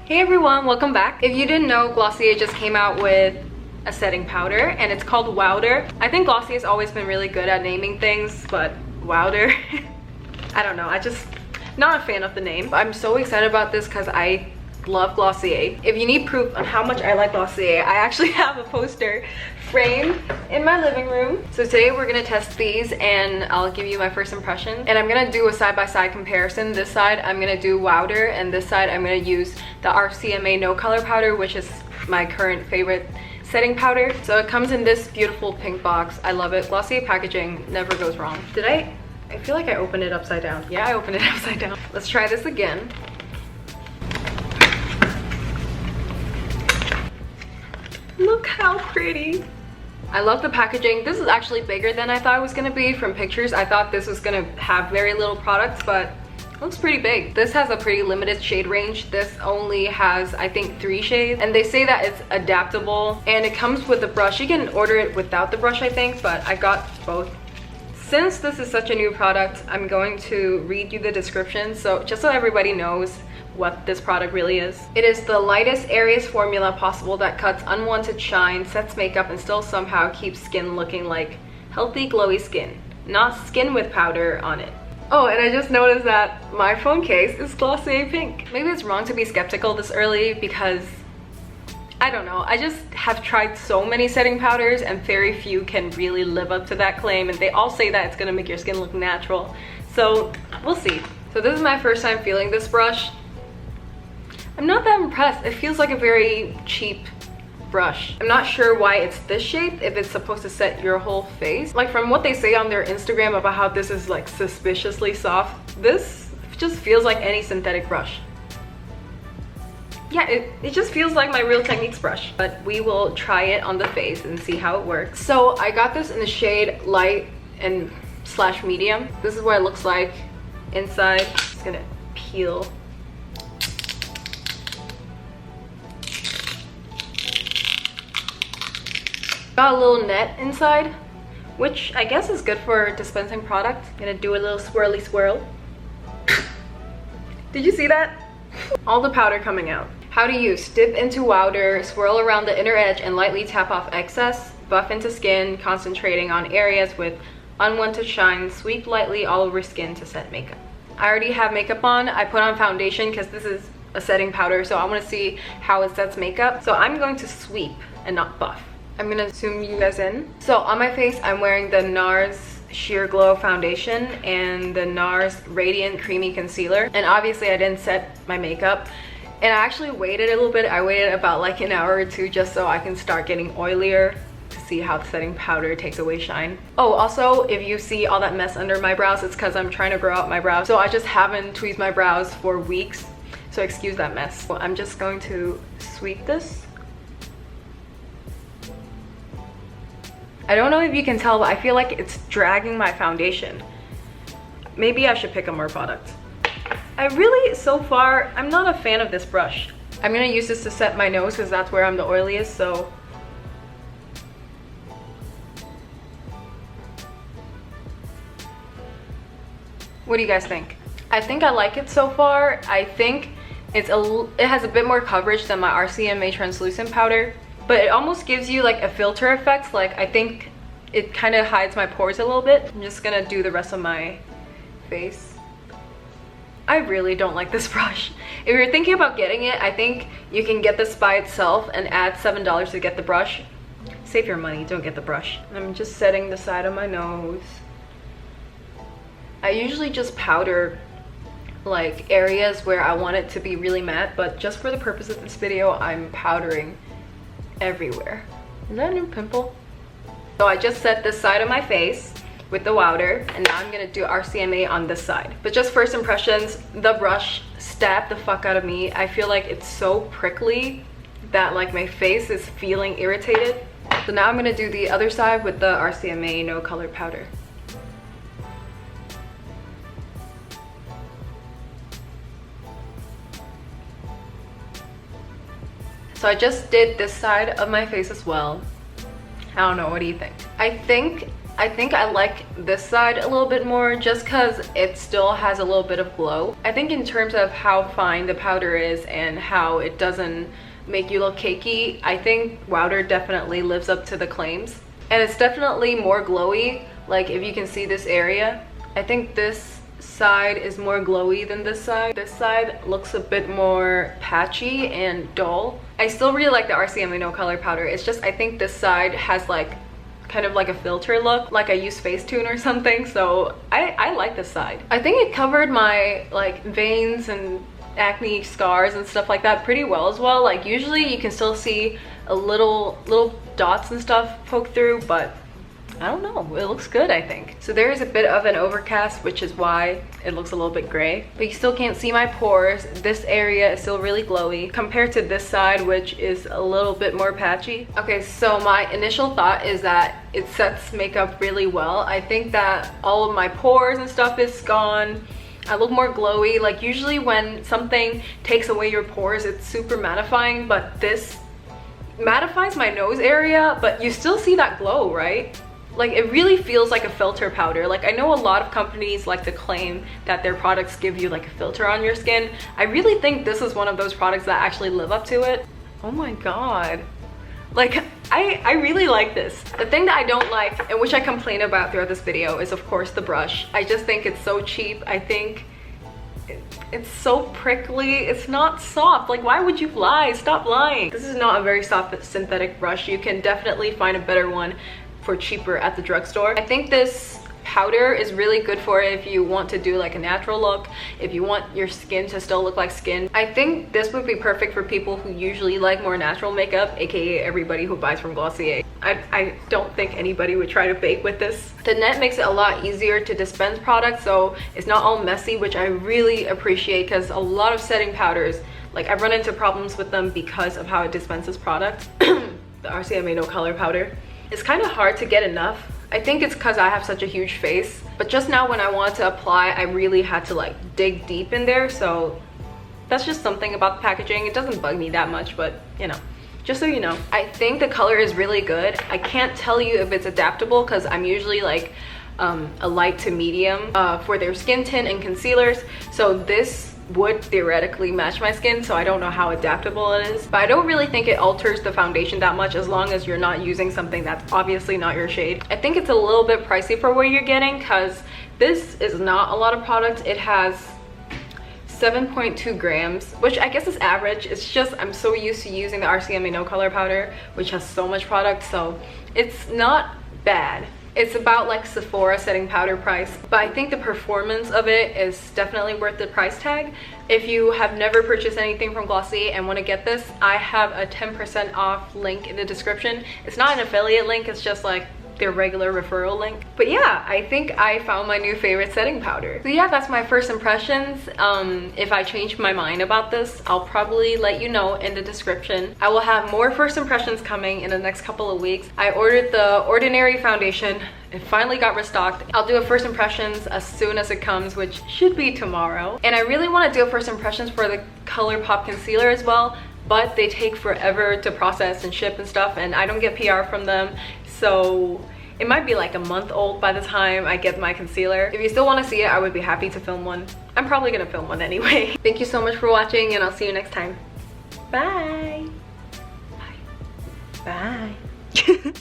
Hey everyone, welcome back. If you didn't know, Glossier just came out with a setting powder and it's called Wowder. I think Glossier has always been really good at naming things, but Wowder, I don't know, I just not a fan of the name. I'm so excited about this because I love Glossier. If you need proof on how much I like Glossier, I actually have a poster framed in my living room. So today we're gonna test these and I'll give you my first impression. And I'm gonna do a side-by-side comparison. This side I'm gonna do Wowder and this side I'm gonna use the RCMA No Color Powder, which is my current favorite setting powder. So it comes in this beautiful pink box. I love it. Glossier packaging never goes wrong. I feel like I opened it upside down. Yeah, I opened it upside down. Let's try this again. Look how pretty. I love the packaging. This is actually bigger than I thought it was gonna be from pictures. I thought this was gonna have very little products, but it looks pretty big. This has a pretty limited shade range. This only has, I think, 3 shades. And they say that it's adaptable and it comes with a brush. You can order it without the brush, I think, but I got both. Since this is such a new product, I'm going to read you the description, so just so everybody knows what this product really is. It is the lightest, airiest formula possible that cuts unwanted shine, sets makeup, and still somehow keeps skin looking like healthy, glowy skin. Not skin with powder on it. Oh, and I just noticed that my phone case is Glossier pink. Maybe it's wrong to be skeptical this early because I don't know, I just have tried so many setting powders and very few can really live up to that claim, and they all say that it's gonna make your skin look natural. So we'll see. So this is my first time feeling this brush. I'm not that impressed. It feels like a very cheap brush. I'm not sure why it's this shape, if it's supposed to set your whole face. Like from what they say on their Instagram about how this is like suspiciously soft, this just feels like any synthetic brush. Yeah, it just feels like my Real Techniques brush. But we will try it on the face and see how it works. So I got this in the shade light and / medium. This is what it looks like inside. Just gonna peel. Got a little net inside, which I guess is good for dispensing product. Gonna do a little swirly swirl. Did you see that? All the powder coming out. How to use: dip into Wowder, swirl around the inner edge and lightly tap off excess, buff into skin, concentrating on areas with unwanted shine, sweep lightly all over skin to set makeup. I already have makeup on. I put on foundation because this is a setting powder, so I want to see how it sets makeup. So I'm going to sweep and not buff. I'm gonna zoom you guys in. So on my face, I'm wearing the NARS Sheer Glow Foundation and the NARS Radiant Creamy Concealer. And obviously I didn't set my makeup. And I actually waited a little bit. I waited about like an hour or two just so I can start getting oilier to see how the setting powder takes away shine. Oh, also, if you see all that mess under my brows, it's because I'm trying to grow out my brows. So I just haven't tweezed my brows for weeks. So excuse that mess. I'm just going to sweep this. I don't know if you can tell, but I feel like it's dragging my foundation. Maybe I should pick up more product. I really, so far, I'm not a fan of this brush. I'm gonna use this to set my nose because that's where I'm the oiliest, so. What do you guys think? I think I like it so far. I think it has a bit more coverage than my RCMA translucent powder. But it almost gives you like a filter effect. Like I think it kind of hides my pores a little bit. I'm just gonna do the rest of my face. I really don't like this brush. If you're thinking about getting it, I think you can get this by itself and add $7 to get the brush. Save your money, don't get the brush. I'm just setting the side of my nose. I usually just powder like areas where I want it to be really matte, but just for the purpose of this video, I'm powdering everywhere. Is that a new pimple? So I just set this side of my face with the Wowder, and now I'm gonna do RCMA on this side. But just first impressions, the brush stabbed the fuck out of me. I feel like it's so prickly that like my face is feeling irritated. So now I'm gonna do the other side with the RCMA No Color Powder. So I just did this side of my face as well. I don't know, what do you think? I think I think I like this side a little bit more just because it still has a little bit of glow. I think in terms of how fine the powder is and how it doesn't make you look cakey, I think Wowder definitely lives up to the claims. And it's definitely more glowy. Like if you can see this area, I think this side is more glowy than this side. This side looks a bit more patchy and dull. I still really like the RCMA No Color powder. It's just I think this side has like kind of like a filter look, like I use Facetune or something. So I like this side. I think it covered my like veins and acne scars and stuff like that pretty well as well. Like usually you can still see a little dots and stuff poke through, but I don't know, it looks good I think. So there is a bit of an overcast, which is why it looks a little bit gray, but you still can't see my pores. This area is still really glowy compared to this side, which is a little bit more patchy. Okay, so my initial thought is that it sets makeup really well. I think that all of my pores and stuff is gone. I look more glowy. Like usually when something takes away your pores, it's super mattifying, but this mattifies my nose area, but you still see that glow, right? Like it really feels like a filter powder. Like I know a lot of companies like to claim that their products give you like a filter on your skin. I really think this is one of those products that actually live up to it. Oh my god. Like I really like this. The thing that I don't like, and which I complain about throughout this video, is of course the brush. I just think it's so cheap. I think it's so prickly. It's not soft. Like why would you lie? Stop lying. This is not a very soft synthetic brush. You can definitely find a better one for cheaper at the drugstore. I think this powder is really good for it if you want to do like a natural look, if you want your skin to still look like skin. I think this would be perfect for people who usually like more natural makeup, aka everybody who buys from Glossier. I don't think anybody would try to bake with this. The net makes it a lot easier to dispense products, so it's not all messy, which I really appreciate, because a lot of setting powders, like I've run into problems with them because of how it dispenses products. The RCMA No Color powder. It's kind of hard to get enough. I think it's because I have such a huge face, but just now when I wanted to apply, I really had to like dig deep in there, so that's just something about the packaging. It doesn't bug me that much, but you know, just so you know. I think the color is really good. I can't tell you if it's adaptable because I'm usually like a light to medium for their skin tint and concealers, so this would theoretically match my skin, so I don't know how adaptable it is, but I don't really think it alters the foundation that much as long as you're not using something that's obviously not your shade. I think it's a little bit pricey for what you're getting because this is not a lot of product. It has 7.2 grams, which I guess is average. It's just I'm so used to using the RCMA No Color powder, which has so much product, so it's not bad. It's about like Sephora setting powder price, but I think the performance of it is definitely worth the price tag. If you have never purchased anything from Glossier and want to get this, I have a 10% off link in the description. It's not an affiliate link, it's just like their regular referral link. But yeah, I think I found my new favorite setting powder. So yeah, that's my first impressions. If I change my mind about this, I'll probably let you know in the description. I will have more first impressions coming in the next couple of weeks. I ordered the Ordinary foundation. It finally got restocked. I'll do a first impressions as soon as it comes, which should be tomorrow. And I really want to do a first impressions for the ColourPop concealer as well, but they take forever to process and ship and stuff, and I don't get PR from them, so it might be like a month old by the time I get my concealer. If you still want to see it, I would be happy to film one. I'm probably gonna film one anyway. Thank you so much for watching, and I'll see you next time. Bye. Bye. Bye.